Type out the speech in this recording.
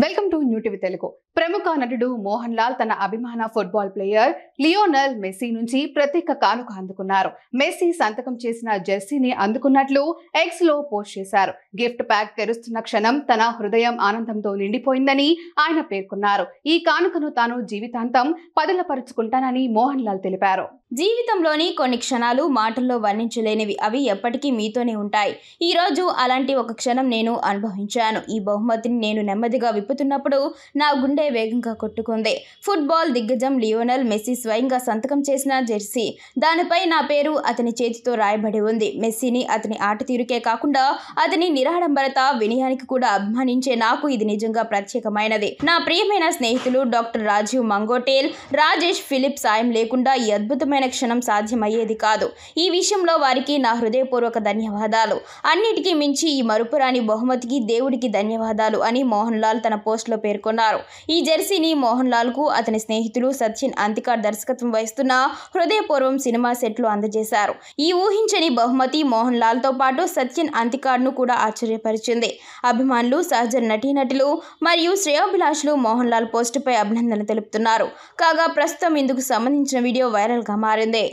Welcome to new TV Telugu. ప్రముఖ నటుడు మోహన్ లాల్ తన అభిమాన ఫుట్బాల్ ప్లేయర్ లియోనెల్ మెస్సీ నుంచి ప్రత్యేక కానుక అందుకున్నారు. మెస్సీ సంతకం చేసిన జెర్సీని అందుకున్నట్లు ఎక్స్ లో పోస్ట్ చేశారు. గిఫ్ట్ ప్యాక్ తెరుస్తున్న క్షణం తన హృదయం ఆనందంతో నిండిపోయిందని ఆయన పేర్కొన్నారు. ఈ కానుకను తాను జీవితాంతం పదిలపరుచుకుంటానని మోహన్ లాల్ తెలిపారు. జీవితంలోని కొన్ని క్షణాలు మాటల్లో వర్ణించలేనివి. అవి ఎప్పటికీ మీతోనే ఉంటాయి. ఈ రోజు అలాంటి ఒక క్షణం నేను అనుభవించాను. ఈ బహుమతిని నేను నెమ్మదిగా విప్పుతున్నప్పుడు నా గుండె వేగంగా కొట్టుకుంది. ఫుట్బాల్ దిగ్గజం లియోనెల్ మెస్సీ స్వయంగా సంతకం చేసిన జెర్సీ. దానిపై నా పేరు అతని చేతితో రాయబడి ఉంది. మెస్సీని అతని ఆట తీరుకే కాకుండా అతని నిరాడంబరత, వినయానికి కూడా అభిమానించే నాకు ఇది నిజంగా ప్రత్యేకమైనది. నా ప్రియమైన స్నేహితులు డాక్టర్ రాజీవ్ మంగోటేల్, రాజేష్ ఫిలిప్ సాయం లేకుండా ఈ అద్భుతమైన క్షణం సాధ్యమయ్యేది కాదు. ఈ విషయంలో వారికి నా హృదయపూర్వక ధన్యవాదాలు. అన్నిటికీ మించి ఈ మరుపురాని బహుమతికి దేవుడికి ధన్యవాదాలు అని మోహన్ లాల్ తన పోస్టులో పేర్కొన్నారు. ఈ జెర్సీని మోహన్ లాల్ కు అతని స్నేహితులు సచిన్ అంతికాడ్ దర్శకత్వం వహిస్తున్న హృదయపూర్వం సినిమా సెట్లు అందజేశారు. ఈ ఊహించని బహుమతి మోహన్ లాల్ తో పాటు సచిన్ అంతికాడ్ ను కూడా ఆశ్చర్యపరిచింది. అభిమానులు, సహజ నటీనటులు మరియు శ్రేయోభిలాషులు మోహన్ లాల్ పోస్టుపై అభినందనలు తెలుపుతున్నారు. కాగా ప్రస్తుతం ఇందుకు సంబంధించిన వీడియో వైరల్ గా మారింది.